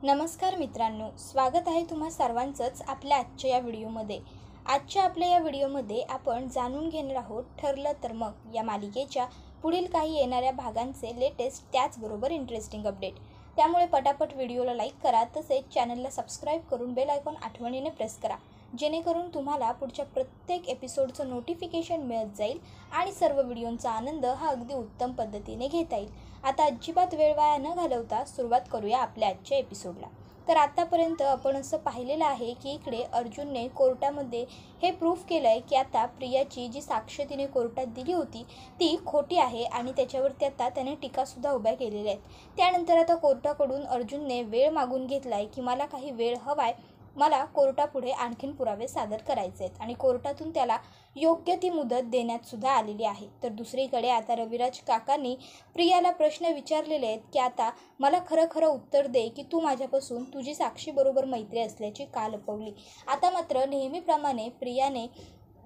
नमस्कार मित्रांनो, स्वागत आहे तुम्हा सर्वांचंच आपल्या आजच्या या व्हिडिओमध्ये. आजच्या आपल्या या व्हिडिओमध्ये आपण जाणून घेणार आहोत ठरलं तर मग या मालिकेच्या पुढील काही येणाऱ्या भागांचे लेटेस्ट त्याचबरोबर इंटरेस्टिंग अपडेट. त्यामुळे पटापट व्हिडिओला लाईक करा, तसेच चॅनलला सबस्क्राईब करून बेल आयकॉन आठवणीने प्रेस करा, जेणेकरून तुम्हाला पुढच्या प्रत्येक एपिसोडचं नोटिफिकेशन मिळत जाईल आणि सर्व व्हिडिओंचा आनंद हा अगदी उत्तम पद्धतीने घेता येईल. आता अजिबात वेळ वाया न घालवता सुरुवात करूया आपल्या आजच्या एपिसोडला. तर आतापर्यंत आपण असं पाहिलेलं आहे की इकडे अर्जुनने कोर्टामध्ये हे प्रूफ केलं आहे की आता प्रियाची जी साक्ष तिने कोर्टात दिली होती ती खोटी आहे आणि त्याच्यावरती आता त्याने टीकासुद्धा उभ्या केलेल्या आहेत. त्यानंतर आता कोर्टाकडून अर्जुनने वेळ मागून घेतला आहे की मला काही वेळ हवा आहे, मला कोर्टापुढे आणखीन पुरावे सादर करायचे आहेत आणि कोर्टातून त्याला योग्य ती मुदत देण्यात सुद्धा आलेली आहे. तर दुसरीकडे आता रविराज काकांनी प्रियाला प्रश्न विचारलेले आहेत की आता मला खरं उत्तर दे की तू माझ्यापासून तुझी साक्षीबरोबर मैत्री असल्याची का लपवली. आता मात्र नेहमीप्रमाणे प्रियाने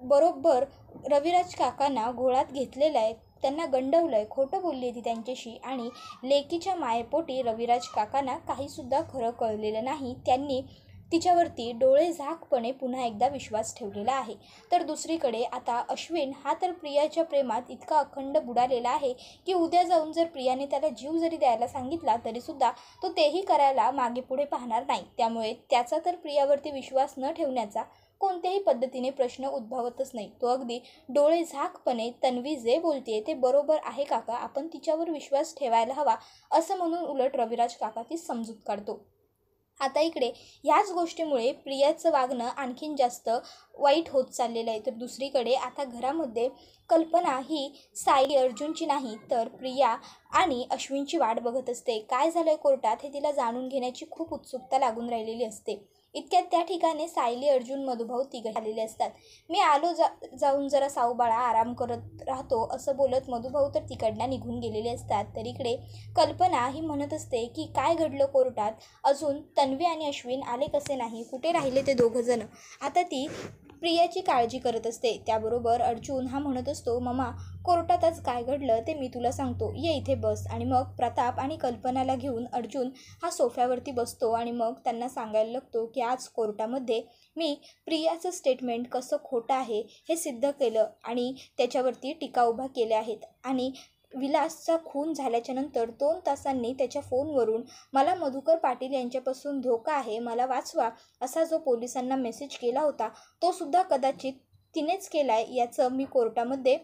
बरोबर रविराज काकांना घोळात घेतलेलं आहे, त्यांना गंडवलं आहे, खोटं बोलली ती त्यांच्याशी आणि लेकीच्या मायेपोटी रविराज काकांना काहीसुद्धा खरं कळलेलं नाही. त्यांनी तिच्यावरती डोळे झाकपणे पुन्हा एकदा विश्वास ठेवलेला आहे. तर दुसरीकडे आता अश्विन हा तर प्रियाच्या प्रेमात इतका अखंड बुडालेला आहे की उद्या जाऊन जर प्रियाने त्याला जीव जरी द्यायला सांगितला तरीसुद्धा तो तेही करायला मागे पुढे पाहणार नाही. त्यामुळे त्याचा तर प्रियावरती विश्वास न ठेवण्याचा कोणत्याही पद्धतीने प्रश्न उद्भवतच नाही. तो अगदी डोळे झाकपणे तन्वी जे बोलते ते बरोबर आहे काका, आपण तिच्यावर विश्वास ठेवायला हवा असं म्हणून उलट रविराज काका ती समजूत काढतो. आता इकडे ह्याच गोष्टीमुळे प्रियाचं वागणं आणखीन जास्त वाईट होत चाललेलं आहे. तर दुसरीकडे आता घरामध्ये कल्पना ही सायली अर्जुनची नाही तर प्रिया आणि अश्विनची वाट बघत असते. काय झालंय कोर्टात हे तिला जाणून घेण्याची खूप उत्सुकता लागून राहिलेली असते. इतक्यात त्या ठिकाणी सायली अर्जुन मधुभाऊ तिघे आलेले असतात. मी आलो जाऊन जरा साऊबाळा आराम करत राहतो असं बोलत मधुभाऊ तर तिकडनं निघून गेलेले असतात. तर इकडे कल्पना ही म्हणत असते की काय घडलं कोर्टात, अजून तन्वी आणि अश्विन आले कसे नाही, कुठे राहिले ते दोघंजण. आता ती प्रियाची काळजी करत असते. त्याबरोबर अर्जुन हा म्हणत असतो, ममा कोर्टात आज काय घडलं ते मी तुला सांगतो, ये इथे बस. आणि मग प्रताप आणि कल्पनाला घेऊन अर्जुन हा सोफ्यावरती बसतो आणि मग त्यांना सांगायला लागतो की आज कोर्टामध्ये मी प्रियाचं स्टेटमेंट कसं खोटं आहे हे सिद्ध केलं आणि त्याच्यावरती टीका उभा केल्या आहेत. आणि विलासचा खून झाल्याच्या नंतर 2 तासांनी त्याच्या फोनवरून मला मधुकर पाटील यांच्यापासून धोका आहे, मला वाचवा असा जो पोलिसांना मेसेज केला होता तो सुद्धा कदाचित तिनेच केला आहे याचं मी कोर्टामध्ये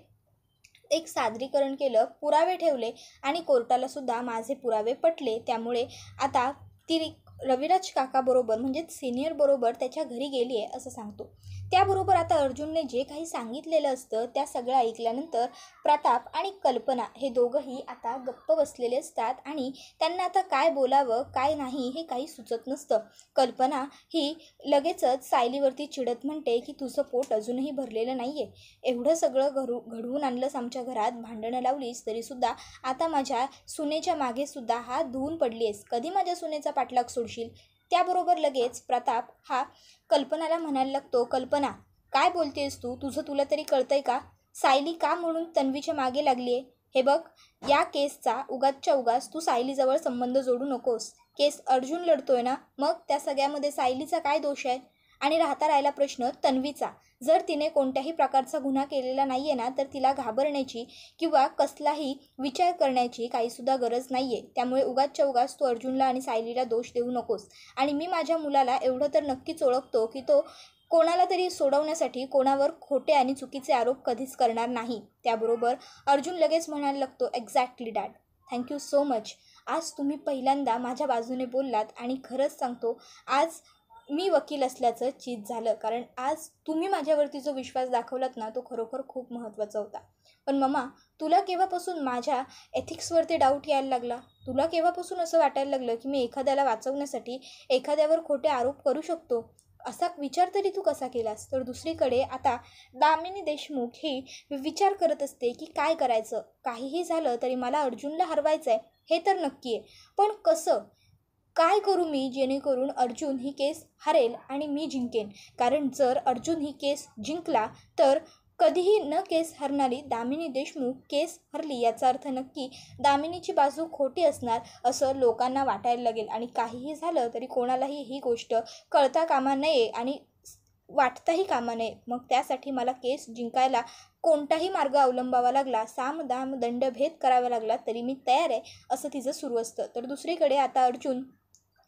एक सादरीकरण केलं, पुरावे ठेवले आणि कोर्टाला सुद्धा माझे पुरावे पटले. त्यामुळे आता ती रविराज काकाबरोबर म्हणजेच सिनियर बरोबर त्याच्या घरी गेली आहे असं सांगतो. त्याबरोबर आता अर्जुनने जे काही सांगितलेलं असतं त्या सगळं ऐकल्यानंतर प्रताप आणि कल्पना हे दोघंही आता गप्प बसलेले असतात आणि त्यांना आता काय बोलावं काय नाही हे काही सुचत नसतं. कल्पना ही लगेचच सायलीवरती चिडत म्हणते की तुझं पोट अजूनही भरलेलं नाही आहे, एवढं सगळं घडवून आणलंस आमच्या घरात, भांडणं लावलीस तरीसुद्धा आता माझ्या सुनेच्या मागेसुद्धा हात धुवून पडली आहेस, कधी माझ्या सुनेचा पाठलाग सोडशील. त्याबरोबर लगेच प्रताप हा कल्पनाला म्हणायला लागतो, कल्पना काय बोलतेस तू, तुला तरी कळतंय का, सायली का म्हणून तन्वीच्या मागे लागली आहे. हे बघ, या केसचा उगाचच्या उगाच तू सायलीजवळ संबंध जोडू नकोस. केस अर्जुन लढतोय ना, मग त्या सगळ्यामध्ये सायलीचा काय दोष आहे. आणि राहिला प्रश्न तन्वीचा, जर तिने कोणत्याही प्रकारचा गुन्हा केलेला नाही आहे ना तर तिला घाबरण्याची किंवा कसलाही विचार करण्याची काहीसुद्धा गरज नाही आहे. त्यामुळे उगाचच्या उगाच तू अर्जुनला आणि सायलीला दोष देऊ नकोस. आणि मी माझ्या मुलाला एवढं तर नक्कीच ओळखतो की तो कोणाला तरी सोडवण्यासाठी कोणावर खोटे आणि चुकीचे आरोप कधीच करणार नाही. त्याबरोबर अर्जुन लगेच म्हणायला लागतो, exactly dad, thank you so much. आज तुम्ही पहिल्यांदा माझ्या बाजूने बोललात आणि खरंच सांगतो आज मी वकील असल्याचं चीज झालं, कारण आज तुम्ही माझ्यावरती जो विश्वास दाखवलात ना तो खरोखर खूप महत्त्वाचा होता. पण मम्मा, तुला केव्हापासून माझ्या एथिक्सवरती डाऊट यायला लागला, तुला केव्हापासून असं वाटायला लागलं की मी एखाद्याला वाचवण्यासाठी एखाद्यावर खोटे आरोप करू शकतो, असा विचार तरी तू कसा केलास. तर दुसरीकडे आता दामिनी देशमुख ही विचार करत असते की काय करायचं, काहीही झालं तरी मला अर्जुनला हरवायचं आहे हे तर नक्की आहे, पण कसं काय करू मी जेणेकरून अर्जुन ही केस हरेल आणि मी जिंकेन. कारण जर अर्जुन ही केस जिंकला तर कधीही न केस हरणारी दामिनी देशमुख केस हरली याचा अर्थ नक्की दामिनीची बाजू खोटी असणार असं लोकांना वाटायला लागेल आणि काहीही झालं तरी कोणालाही ही गोष्ट कळता कामा नये आणि वाटताही कामा नये. मग त्यासाठी मला केस जिंकायला कोणताही मार्ग अवलंबावा लागला, साम दाम दंडभेद करावा लागला तरी मी तयार आहे असं तिचं सुरू असतं. तर दुसरीकडे आता अर्जुन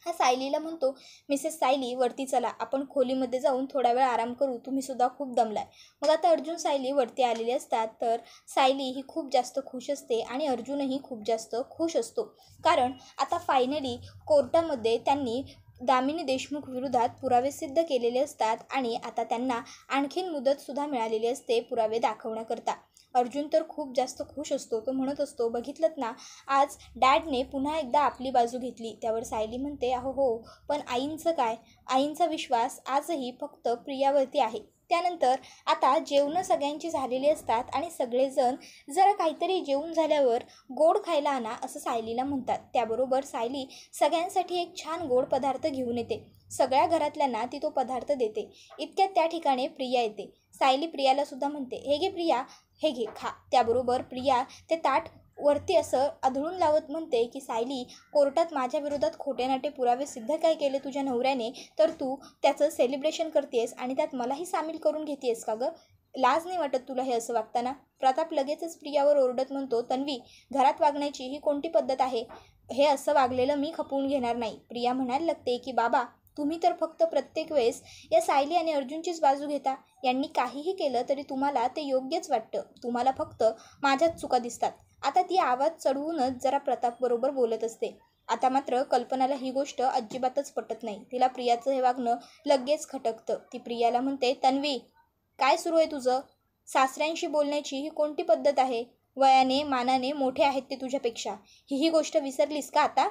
हा सायलीला म्हणतो, मिसेस सायली वरती चला, आपण खोलीमध्ये जाऊन थोडा वेळ आराम करू, तुम्हीसुद्धा खूप दमलाय. मग आता अर्जुन सायली वरती आलेली असतात. तर सायली ही खूप जास्त खुश असते आणि अर्जुनही खूप जास्त खुश असतो, कारण आता फायनली कोर्टामध्ये त्यांनी दामिनी देशमुख विरोधात पुरावे सिद्ध केलेले असतात आणि आता त्यांना आणखीन मुदतसुद्धा मिळालेली असते पुरावे दाखवण्याकरता. अर्जुन तर खूप जास्त खुश असतो. तो म्हणत असतो, बघितलंत ना, आज डॅडने पुन्हा एकदा आपली बाजू घेतली. त्यावर सायली म्हणते, अहो हो, पण आईंचं काय? आईंचा विश्वास आजही फक्त प्रियावरती आहे. त्यानंतर आता जेवणं सगळ्यांची झालेली असतात आणि सगळेजण जरा काहीतरी जेवून झाल्यावर गोड खायला आणा असं सायलीला म्हणतात. त्याबरोबर सायली सगळ्यांसाठी एक छान गोड पदार्थ घेऊन येते. सगळ्या घरातल्यांना ती तो पदार्थ देते. इतक्यात त्या ठिकाणी प्रिया येते. सायली प्रियाला सुद्धा म्हणते, हे घे प्रिया, हे घे खा. त्याबरोबर प्रिया ते ताट वरती असं आदळून लावत म्हणते की सायली, कोर्टात माझ्या विरोधात खोटे नाटे पुरावे सिद्ध काय केले तुझ्या नवऱ्याने, तर तू त्याचं सेलिब्रेशन करतेस आणि त्यात मलाही सामील करून घेतेस का गं? लाज नाही वाटत तुला हे असं वागताना? प्रताप लगेचच प्रियावर ओरडत म्हणतो, तन्वी, घरात वागण्याची ही कोणती पद्धत आहे? हे असं वागलेलं मी खपवून घेणार नाही. प्रिया म्हणायला लागते की बाबा, तुम्ही तर फक्त प्रत्येक वेळेस या सायली आणि अर्जुनचीच बाजू घेता. यांनी काहीही केलं तरी तुम्हाला ते योग्यच वाटतं. तुम्हाला फक्त माझ्याच चुका दिसतात. आता ती आवाज चढवूनच जरा प्रतापबरोबर बोलत असते. आता मात्र कल्पनाला ही गोष्ट अजिबातच पटत नाही. तिला प्रियाचं हे वागणं लगेच खटकतं. ती प्रियाला म्हणते, तन्वी, काय सुरू आहे तुझं? सासऱ्यांशी बोलण्याची ही कोणती पद्धत आहे? वयाने मानाने मोठे आहेत ते तुझ्यापेक्षा. ही गोष्ट विसरलीस का आता?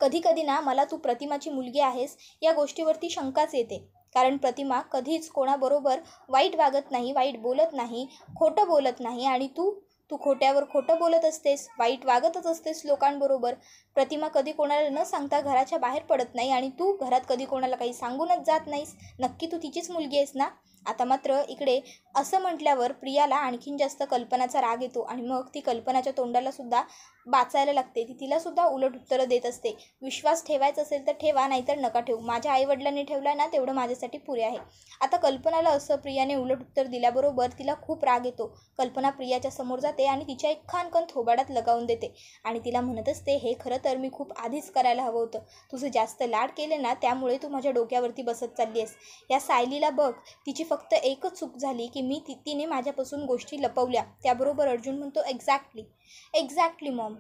कधी कधी ना मला तू प्रतिमाची मुलगी आहेस या गोष्टीवरती शंकाच येते. कारण प्रतिमा कधीच कोणाबरोबर वाईट वागत नाही, वाईट बोलत नाही, खोटं बोलत नाही आणि तू तू खोट्यावर खोटं बोलत असतेस, वाईट वागतच असतेस लोकांबरोबर. प्रतिमा कधी कोणाला न सांगता घराच्या बाहेर पडत नाही आणि तू घरात कधी कोणाला काही सांगूनच जात नाहीस. नक्की तू तिचीच मुलगी आहेस ना? आता मात्र इकडे असं म्हटल्यावर प्रियाला आणखीन जास्त कल्पनाचा राग येतो आणि मग ती कल्पनाच्या तोंडाला सुद्धा बाचायला लागते. ती तिलासुद्धा उलट उत्तरं देत असते. विश्वास ठेवायचा असेल तर ठेवा, नाहीतर नका ठेवू. माझ्या आईवडिलांनी ठेवला ना, तेवढं माझ्यासाठी पुरे आहे. आता कल्पनाला असं प्रियाने उलट उत्तर दिल्याबरोबर तिला खूप राग येतो. कल्पना प्रियाच्या समोर जाते आणि तिच्या एक खानकन थोबाडात लगावून देते आणि तिला म्हणत असते, हे खरं तर मी खूप आधीच करायला हवं होतं. तुझं जास्त लाड केले ना, त्यामुळे तू माझ्या डोक्यावरती बसत चालली आहेस. या सायलीला बघ, तिची फक्त एकच चूक झाली की तिने माझ्यापासून गोष्टी लपवल्या. त्याबरोबर अर्जुन म्हणतो, एक्झॅक्टली मॉम,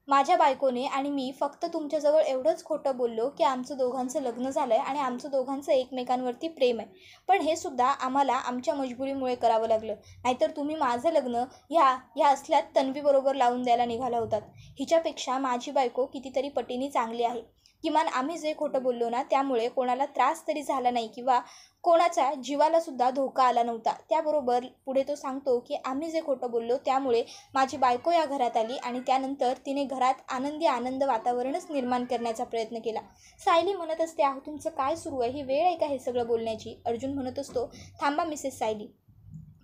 माझ्या बायकोने आणि मी फक्त तुमच्याजवळ एवढंच खोटं बोललो की आमचं दोघांचं लग्न झालं आहे आणि आमचं दोघांचं एकमेकांवरती प्रेम आहे. पण हे सुद्धा आम्हाला आमच्या मजबुरीमुळे करावं लागलं. नाहीतर तुम्ही माझं लग्न ह्या असल्यात तन्वीबरोबर लावून द्यायला निघाला होतात. हिच्यापेक्षा माझी बायको कितीतरी पटीने चांगली आहे. किमान आम्ही जे खोटं बोललो ना, त्यामुळे कोणाला त्रास तरी झाला नाही किंवा कोणाच्या जीवाला सुद्धा धोका आला नव्हता. त्याबरोबर पुढे तो सांगतो की आम्ही जे खोटं बोललो त्यामुळे माझी बायको या घरात आली आणि त्यानंतर तिने घरात आनंद वातावरणच निर्माण करण्याचा प्रयत्न केला. सायली म्हणत असते, अहो तुमचं काय सुरू आहे? ही वेळ आहे का हे सगळं बोलण्याची? अर्जुन म्हणत असतो, थांबा मिसेस सायली,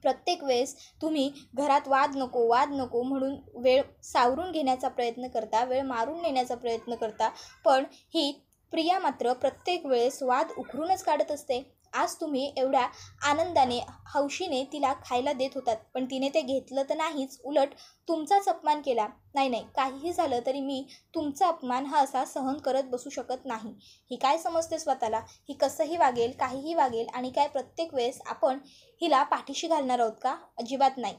प्रत्येक वेळेस तुम्ही घरात वाद नको म्हणून वेळ सावरून घेण्याचा प्रयत्न करता, वेळ मारून नेण्याचा प्रयत्न करता, पण ही प्रिया मात्र प्रत्येक वेळेस वाद उखरूनच काढत असते. आज तुम्ही एवढ्या आनंदाने हौशीने तिला खायला देत होतात, पण तिने ते घेतलं तर नाहीच, उलट तुमचाच अपमान केला. नाही, काहीही झालं तरी मी तुमचा अपमान हा असा सहन करत बसू शकत नाही. ही काय समजते स्वतःला? ही कसंही वागेल, काहीही वागेल आणि काय प्रत्येक वेळेस आपण हिला पाठीशी घालणार आहोत का? अजिबात नाही.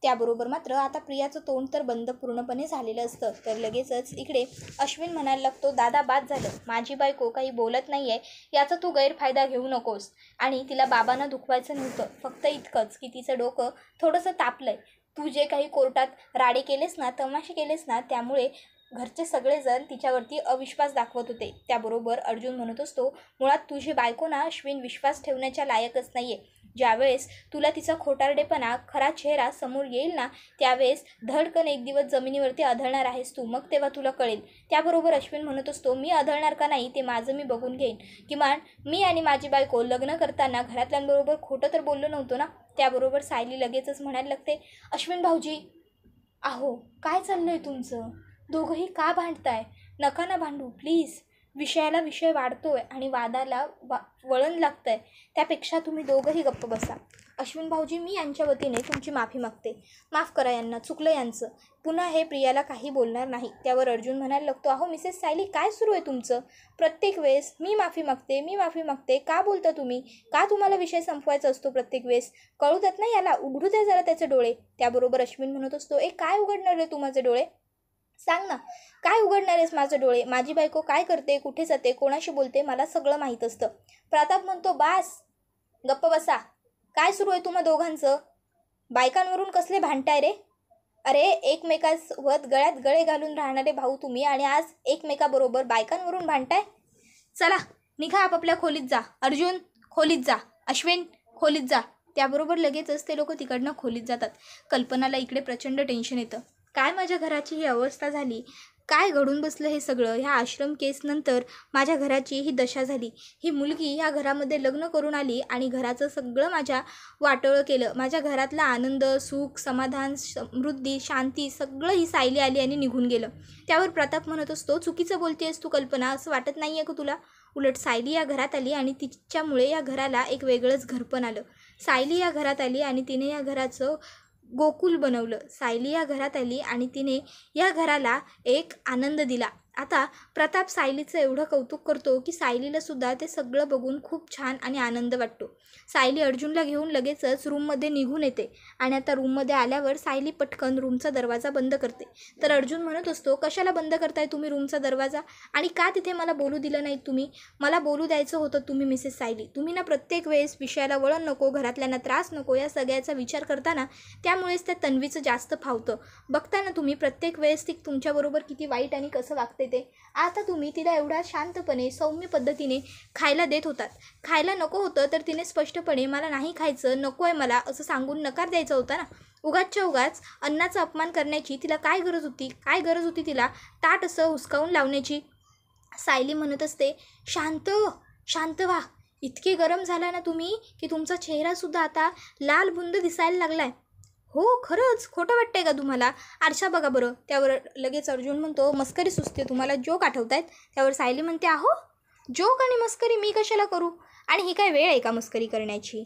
त्याबरोबर मात्र आता प्रियाचं तोंड तर बंद पूर्णपणे झालेलं असतं. तर लगेचच इकडे अश्विन म्हणायला लागतो, दादा बाद झालं, माझी बायको काही बोलत नाही आहे याचा तू गैरफायदा घेऊ नकोस. आणि तिला बाबांना दुखवायचं नव्हतं, फक्त इतकंच की तिचं डोकं थोडंसं तापलं आहे. तू जे काही कोर्टात राडे केलेस ना, तमाशे केलेस ना, त्यामुळे घरचे सगळेजण तिच्यावरती अविश्वास दाखवत होते. त्याबरोबर अर्जुन म्हणत असतो, मुळात तुझी बायको ना अश्विन विश्वास ठेवण्याच्या लायकच नाही आहे. ज्यावेळेस तुला तिचा खोटारडेपणा खरा चेहरा समोर येईल ना, त्यावेळेस धडकन एक दिवस जमिनीवरती आदळणार आहेस तू, मग तेव्हा तुला कळेल. त्याबरोबर अश्विन म्हणत असतो, मी आदळणार का नाही ते माझं मी बघून घेईन. किमान मी आणि माझी बायको लग्न करताना घरातल्यांबरोबर खोटं तर बोललो नव्हतो ना. त्याबरोबर सायली लगेचच म्हणायला लागते, अश्विन भाऊजी, अहो काय चाललं आहे तुमचं? दोघंही का भांडताय? नका ना भांडू प्लीज. विषयाला विषय वाढतोय आणि वादाला वळण लागतंय. त्यापेक्षा तुम्ही दोघंही गप्प बसा. अश्विन भाऊजी, मी यांच्या वतीने तुमची माफी मागते. माफ करा यांना, चुकलं यांचं. पुन्हा हे प्रियाला काही बोलणार नाही. त्यावर अर्जुन म्हणायला लागतो, अहो मिसेस सायली, काय सुरू आहे तुमचं? प्रत्येक वेळेस मी माफी मागते, मी माफी मागते का बोलता तुम्ही? का तुम्हाला विषय संपवायचा असतो प्रत्येक वेळेस? कळू देत ना याला, उघडू द्या जरा त्याचे डोळे. त्याबरोबर अश्विन म्हणत असतो, काय उघडणार रे तू माझे डोळे? सांग ना, काय उघडणार आहेस माझे डोळे? माझी बायको काय करते, कुठे जाते, कोणाशी बोलते, मला सगळं माहीत असतं. प्रताप म्हणतो, बास, गप्प बसा. काय सुरू आहे तुम्हा दोघांचं? बायकांवरून कसले भांडताय रे? अरे एकमेकांसोबत गळ्यात गळे घालून राहणारे भाऊ तुम्ही आणि आज एकमेकाबरोबर बायकांवरून भांडताय? चला निघा, आपापल्या खोलीत जा. अर्जुन खोलीत जा, अश्विन खोलीत जा. त्याबरोबर लगेचच ते लोक तिकडनं खोलीत जातात. कल्पनाला इकडे प्रचंड टेन्शन येतं. काय माझ्या घराची ही अवस्था झाली? काय घडून बसलं हे सगळं? ह्या आश्रम केसनंतर माझ्या घराची ही दशा झाली. ही मुलगी ह्या घरामध्ये लग्न करून आली आणि घराचं सगळं माझ्या वाटोळं केलं. माझ्या घरातला आनंद, सुख, समाधान, समृद्धी, शांती सगळं ही सायली आली आणि निघून गेलं. त्यावर प्रताप म्हणत असतो, चुकीचं बोलतेस तू कल्पना, असं वाटत नाही आहे का तुला? उलट सायली या घरात आली आणि तिच्यामुळे या घराला एक वेगळंच घरपण आलं. सायली या घरात आली आणि तिने या घराचं गोकुल बनवलं. सायली या घरात आली आणि तिने या घराला एक आनंद दिला. आता प्रताप सायलीचं एवढं कौतुक करतो की सायलीला सुद्धा ते सगळं बघून खूप छान आणि आनंद वाटतो. सायली अर्जुनला घेऊन लगेचच रूममध्ये निघून येते आणि आता रूममध्ये आल्यावर सायली पटकन रूमचा दरवाजा बंद करते. तर अर्जुन म्हणत असतो, कशाला बंद करताय तुम्ही रूमचा दरवाजा? आणि का तिथे मला बोलू दिलं नाहीत तुम्ही? मला बोलू द्यायचं होतं तुम्ही मिसेस सायली. तुम्ही ना प्रत्येक वेळेस विषयाला वळण नको, घरातल्यांना त्रास नको या सगळ्याचा विचार करताना त्यामुळेच त्या तन्वीचं जास्त फावतं. बघता ना तुम्ही प्रत्येक वेळेस ती तुमच्याबरोबर किती वाईट आणि कसं वागते ते. आता तुम्ही तिला एवढ्या शांतपणे सौम्य पद्धतीने खायला देत होतात. खायला नको होतं तर तिने स्पष्टपणे मला नाही खायचं, नको आहे मला असं सांगून नकार द्यायचा होता ना. उगाचच्या उगाच अन्नाचा अपमान करण्याची तिला काय गरज होती? काय गरज होती तिला ताट असं हुसकावून लावण्याची? सायली म्हणत असते, शांत शांत व्हा. इतके गरम झाला ना तुम्ही की तुमचा चेहरासुद्धा आता लाल बुंद दिसायला लागलाय. हो खरंच खोटं वाटतंय का तुम्हाला? आरशा बघा बरं. त्यावर लगेच अर्जुन म्हणतो, मस्करी सुचते तुम्हाला, जोक आठवत आहेत? त्यावर सायली म्हणते, अहो जोक आणि मस्करी मी कशाला करू? आणि ही काय वेळ आहे का मस्करी करण्याची?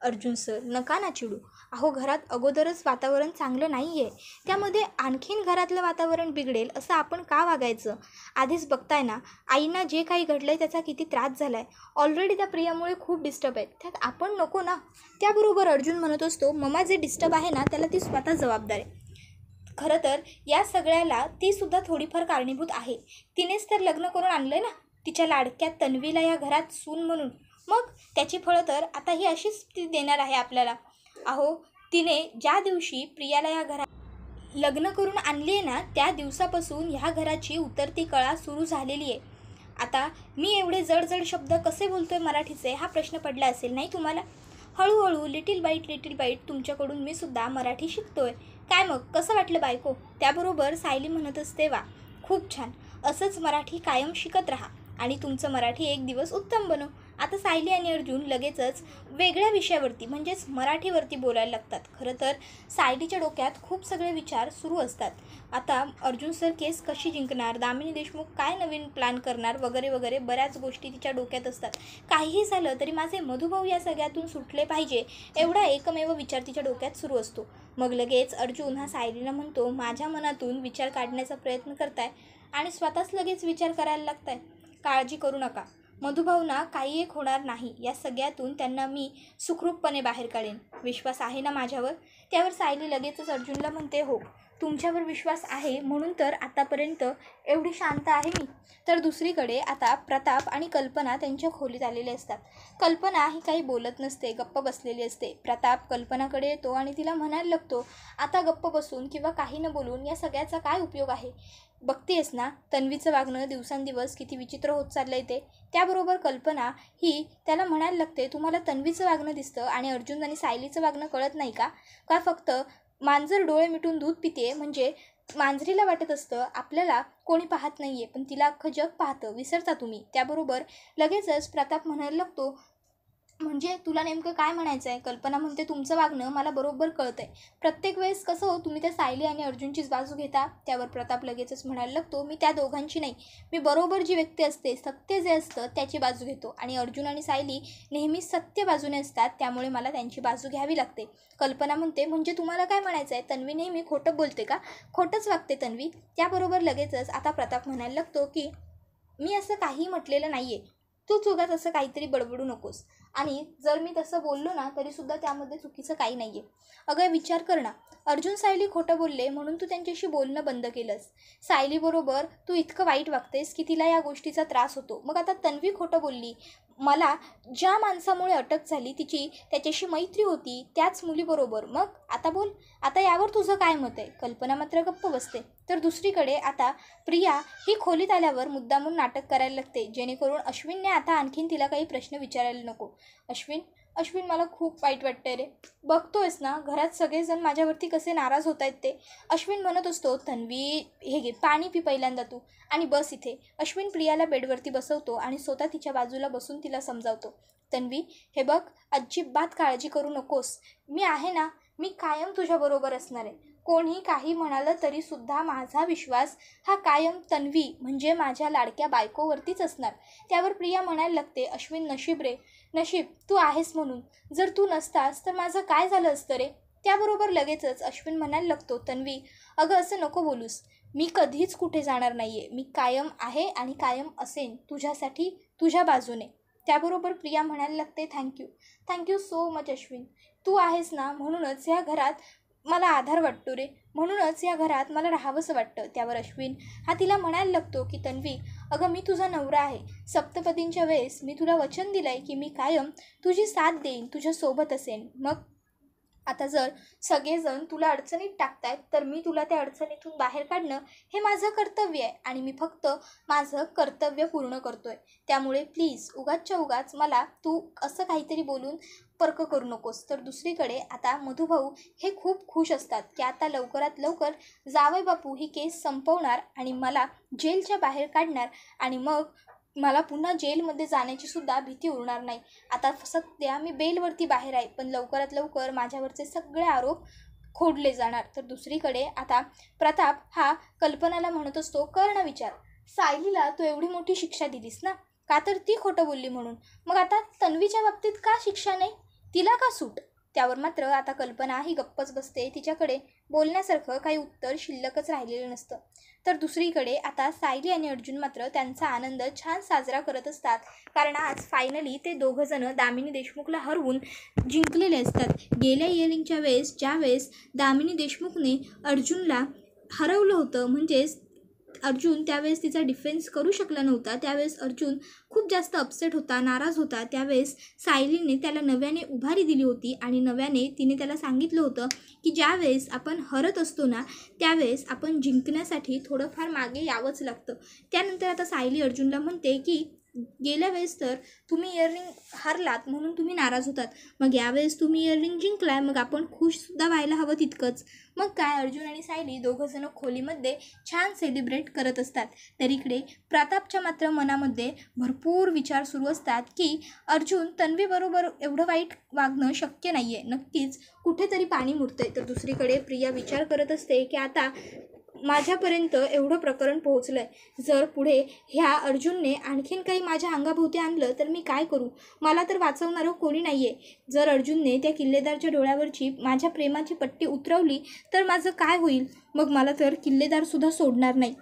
अर्जुन सर नका ना चिडू. अहो घरात अगोदरच वातावरण चांगलं नाही आहे, त्यामध्ये आणखीन घरातलं वातावरण बिघडेल असं आपण का वागायचं? आधीच बघताय ना आईंना जे काही घडलं आहे त्याचा किती त्रास झाला आहे. ऑलरेडी त्या प्रियामुळे खूप डिस्टर्ब आहेत, त्यात आपण नको ना. त्याबरोबर अर्जुन म्हणत असतो, ममा जे डिस्टर्ब आहे ना त्याला ती स्वतः जबाबदार आहे. खरं तर या सगळ्याला तीसुद्धा थोडीफार कारणीभूत आहे. तिनेच तर लग्न करून आणलं आहे ना तिच्या लाडक्या तन्वीला या घरात सून म्हणून. मग त्याची फळं तर आता ही अशीच ती देणार आहे आपल्याला. अहो तिने ज्या दिवशी प्रियाला या घरात लग्न करून आणली आहे ना त्या दिवसापासून ह्या घराची उतरती कळा सुरू झालेली आहे. आता मी एवढे जड शब्द कसे बोलतोय मराठीचे हा प्रश्न पडला असेल नाही तुम्हाला? हळूहळू लिटिल बाईट तुमच्याकडून मी सुद्धा मराठी शिकतोय. काय मग कसं वाटलं बायको? त्याबरोबर सायली म्हणत असते, वा खूप छान, असंच मराठी कायम शिकत राहा आणि तुमचं मराठी एक दिवस उत्तम बनव. आता सायली आणि अर्जुन लगेचच वेगळ्या विषयावरती म्हणजेच मराठीवरती बोलायला लागतात. खरं तर सायलीच्या डोक्यात खूप सगळे विचार सुरू असतात. आता अर्जुन सर केस कशी जिंकणार, दामिनी देशमुख काय नवीन प्लॅन करणार वगैरे वगैरे बऱ्याच गोष्टी तिच्या डोक्यात असतात. काहीही झालं तरी माझे मधुभाऊ या सगळ्यातून सुटले पाहिजे एवढा एकमेव विचार तिच्या डोक्यात सुरू असतो. मग लगेच अर्जुन हा सायलीला म्हणतो, माझ्या मनातून विचार काढण्याचा प्रयत्न करताय आणि स्वतःच लगेच विचार करायला लागताय. काळजी करू नका, मधुभाऊंना काही एक होणार नाही. या सगळ्यातून त्यांना मी सुखरूपपणे बाहेर काढेन. विश्वास आहे ना माझ्यावर? त्यावर सायली लगेचच अर्जुनला म्हणते, हो तुमच्यावर विश्वास आहे म्हणून तर आतापर्यंत एवढी शांत आहे मी. तर दुसरीकडे आता प्रताप आणि कल्पना त्यांच्या खोलीत आलेले असतात. कल्पना ही काही बोलत नसते, गप्प बसलेली असते. प्रताप कल्पनाकडे येतो आणि तिला म्हणायला लागतो, आता गप्प बसून किंवा काही न बोलून या सगळ्याचा काय उपयोग आहे? बघतेस ना तन्वीचं वागणं दिवसांदिवस किती विचित्र होत चाललंय ते. त्याबरोबर कल्पना ही त्याला म्हणायला लागते, तुम्हाला तन्वीचं वागणं दिसतं आणि अर्जुन आणि सायलीचं वागणं कळत नाही का? का फक्त मांजर डोळे मिटून दूध पिते म्हणजे मांजरीला वाटत असतं आपल्याला कोणी पाहत नाहीये, पण तिला अख्खं जग पाहतं, विसरता तुम्ही. त्याबरोबर लगेचच प्रताप म्हणायला लागतो, म्हणजे तुला नेमकं काय म्हणायचं आहे? कल्पना म्हणते, तुमचं वागणं मला बरोबर कळतंय. प्रत्येक वेळेस कसं हो तुम्ही त्या सायली आणि अर्जुनचीच बाजू घेता. त्यावर प्रताप लगेचच म्हणायला लागतो, मी त्या दोघांची नाही, मी बरोबर जी व्यक्ती असते, सत्य जे असतं त्याची बाजू घेतो आणि अर्जुन आणि सायली नेहमी सत्य बाजूने असतात, त्यामुळे मला त्यांची बाजू घ्यावी लागते. कल्पना म्हणते, म्हणजे तुम्हाला काय म्हणायचं आहे? तन्वी नेहमी खोटं बोलते का? खोटंच वागते तन्वी. त्याबरोबर लगेचच आता प्रताप म्हणायला लागतो की मी असं काही म्हटलेलं नाही आहे, तूच उगाच असं काहीतरी बडबडू नकोस. आणि जर मी तसं बोललो ना तरीसुद्धा त्यामध्ये चुकीचं काही नाही आहे. अगं विचार कर ना, अर्जुन सायली खोटं बोलले म्हणून तू त्यांच्याशी बोलणं बंद केलंस. सायलीबरोबर तू इतकं वाईट वागतेस की तिला या गोष्टीचा त्रास होतो. मग आता तन्वी खोटं बोलली, मला ज्या माणसामुळे अटक झाली तिची त्याच्याशी मैत्री होती त्याच मुलीबरोबर, मग आता बोल, आता यावर तुझं काय मत आहे? कल्पना मात्र गप्प बसते. तर दुसरीकडे आता प्रिया ही खोलीत आल्यावर मुद्दामून नाटक करायला लागते, जेणेकरून अश्विनने आता आणखीन तिला काही प्रश्न विचारायला नको. अश्विन मला खूप वाईट वाटतंय रे. बघतोयस ना घरात सगळेजण माझ्यावरती कसे नाराज होत आहेत ते. अश्विन म्हणत असतो, तन्वी हे घे पाणी पी पहिल्यांदा तू आणि बस इथे. अश्विन प्रियाला बेडवरती बसवतो आणि स्वतः तिच्या बाजूला बसून तिला समजावतो, तन्वी हे बघ, अजिबात काळजी करू नकोस, मी आहे ना, मी कायम तुझ्याबरोबर असणार आहे. कोणी काही म्हणालं तरीसुद्धा माझा विश्वास हा कायम तन्वी म्हणजे माझ्या लाडक्या बायकोवरतीच असणार. त्यावर प्रिया म्हणायला लागते, अश्विन नशीब रे, नशीब तू आहेस म्हणून, जर तू नसतास तर माझं काय झालं असतं रे. त्याबरोबर लगेचच अश्विन म्हणायला लागतो, तन्वी अगं असं नको बोलूस, मी कधीच कुठे जाणार नाही आहे, मी कायम आहे आणि कायम असेन तुझ्यासाठी, तुझ्या बाजूने. त्याबरोबर प्रिया म्हणायला लागते, थँक्यू सो मच अश्विन, तू आहेस ना म्हणूनच ह्या घरात मला आधार वाटतो रे, म्हणूनच या घरात मला राहावंसं वाटतं. त्यावर अश्विन हा तिला म्हणायला लागतो की तन्वी अगं मी तुझा नवरा आहे, सप्तपदींच्या वेळेस मी तुला वचन दिलं आहे की मी कायम तुझी साथ देईन, तुझ्यासोबत असेन. मग आता जर सगळेजण तुला अडचणीत टाकतायत तर मी तुला त्या अडचणीतून बाहेर काढणं हे माझं कर्तव्य आहे आणि मी फक्त माझं कर्तव्य पूर्ण करतोय. त्यामुळे प्लीज उगाचच्या उगाच मला तू असं काहीतरी बोलून पर्क करू नकोस. तर दुसरीकडे आता मधुभाऊ हे खूप खुश असतात की आता लवकरात लवकर जावई बापू ही केस संपवणार आणि मला जेलच्या बाहेर काढणार आणि मग मला पुन्हा जेलमध्ये जाण्याची सुद्धा भीती उरणार नाही. आता सध्या मी बेलवरती बाहेर आहे, पण लवकरात लवकर माझ्यावरचे सगळे आरोप खोडले जाणार. तर दुसरीकडे आता प्रताप हा कल्पनाला म्हणत असतो, कर ना विचार, सायलीला तू एवढी मोठी शिक्षा दिलीस ना, का तर ती खोटं बोलली म्हणून, मग आता तन्वीच्या बाबतीत का शिक्षा नाही, तिला का सूट? त्यावर मात्र आता कल्पना ही गप्पच बसते, तिच्याकडे बोलण्यासारखं काही उत्तर शिल्लकच राहिलेलं नसतं. तर दुसरीकडे आता सायली आणि अर्जुन मात्र त्यांचा आनंद छान साजरा करत असतात, कारण आज फायनली ते दोघंजणं दामिनी देशमुखला हरवून जिंकलेले असतात. गेल्या इयरिंगच्या वेळेस ज्यावेळेस दामिनी देशमुखने अर्जुनला हरवलं होतं, म्हणजेच अर्जुन त्यावेळेस तिचा डिफेन्स करू शकला नव्हता, त्यावेळेस अर्जुन खूप जास्त अपसेट होता, नाराज होता. त्यावेळेस सायलीने त्याला नव्याने उभारी दिली होती आणि नव्याने तिने त्याला सांगितलं होतं की ज्यावेळेस आपण हरत असतो ना त्यावेळेस आपण जिंकण्यासाठी थोडंफार मागे यावंच लागतं. त्यानंतर आता सायली अर्जुनला म्हणते की गेल्या वेळेस तर तुम्ही इयररिंग हारलात म्हणून तुम्ही नाराज होतात, मग यावेळेस तुम्ही इयररिंग जिंकलाय, मग आपण खुशसुद्धा व्हायला हवं तितकंच. मग काय अर्जुन आणि सायली दोघंजणं खोलीमध्ये छान सेलिब्रेट करत असतात. तर इकडे प्रतापच्या मात्र मनामध्ये भरपूर विचार सुरू असतात की अर्जुन तन्वीबरोबर एवढं वाईट वागणं शक्य नाही आहे, नक्कीच कुठेतरी पाणी मुरतंय. तर दुसरीकडे प्रिया विचार करत असते की आता माझ्यापर्यंत एवढं प्रकरण पोहोचलं आहे, जर पुढे ह्या अर्जुनने आणखीन काही माझ्या अंगाभोवती आणलं तर मी काय करू, मला तर वाचवणारं कोणी नाही आहे. जर अर्जुनने त्या किल्लेदारच्या डोळ्यावरची माझ्या प्रेमाची पट्टी उतरवली तर माझं काय होईल, मग मला तर किल्लेदारसुद्धा सोडणार नाही.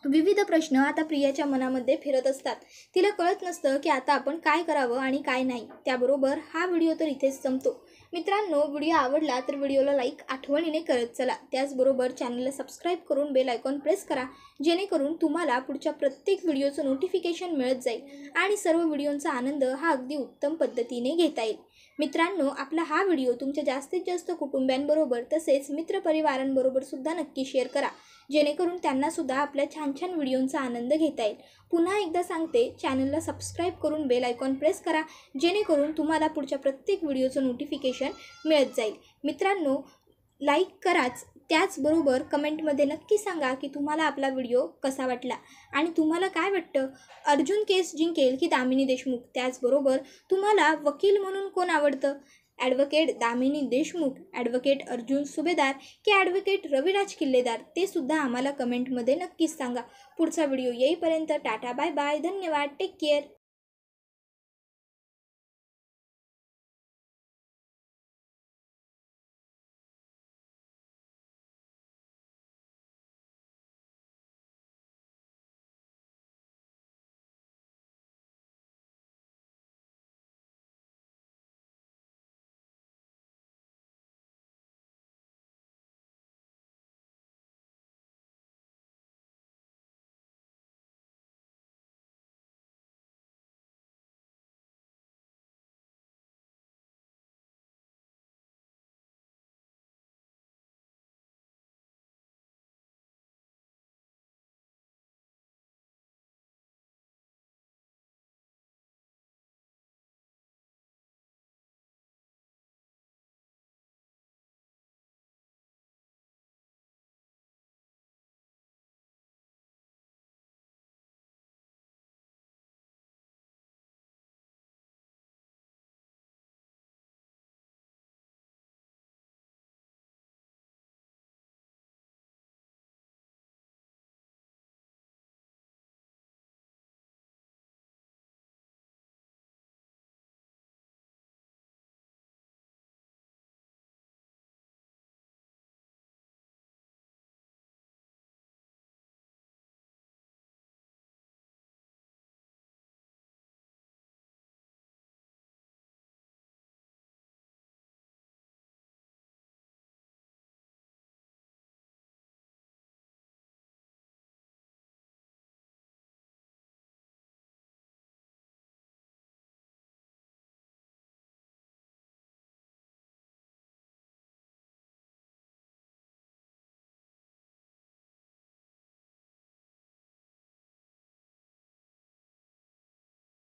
विविध प्रश्न आता प्रियाच्या मनामध्ये फिरत असतात, तिला कळत नसतं की आता आपण काय करावं आणि काय नाही. त्याबरोबर हा व्हिडिओ तर इथेच संपतो. मित्रांनो, व्हिडिओ आवडला तर व्हिडिओला लाईक आठवणीने करत चला. त्याचबरोबर चॅनलला सबस्क्राईब करून बेल आयकॉन प्रेस करा, जेणेकरून तुम्हाला पुढच्या प्रत्येक व्हिडिओचं नोटिफिकेशन मिळत जाईल आणि सर्व व्हिडिओंचा आनंद हा अगदी उत्तम पद्धतीने घेता येईल. मित्रांनो, आपला हा व्हिडिओ तुमच्या जास्तीत जास्त कुटुंबियांबरोबर तसेच मित्रपरिवारांबरोबर सुद्धा नक्की शेअर करा, जेणेकरून त्यांनासुद्धा आपल्या छान छान व्हिडिओंचा आनंद घेता येईल. पुन्हा एकदा सांगते, चॅनलला सबस्क्राईब करून बेल आयकॉन प्रेस करा, जेणेकरून तुम्हाला पुढच्या प्रत्येक व्हिडिओचं नोटिफिकेशन मिळत जाईल. मित्रांनो, लाईक कराच, त्याचबरोबर कमेंटमध्ये नक्की सांगा की तुम्हाला आपला व्हिडिओ कसा वाटला आणि तुम्हाला काय वाटतं, अर्जुन केस जिंकेल की दामिनी देशमुख? त्याचबरोबर तुम्हाला वकील म्हणून कोण आवडतं, ॲडव्होकेट दामिनी देशमुख, ॲडव्होकेट अर्जुन सुभेदार की ॲडव्होकेट रविराज किल्लेदार? ते सुद्धा आम्हाला कमेंटमध्ये नक्कीच सांगा. पुढचा व्हिडिओ येईपर्यंत टाटा बाय बाय, धन्यवाद, टेक केअर.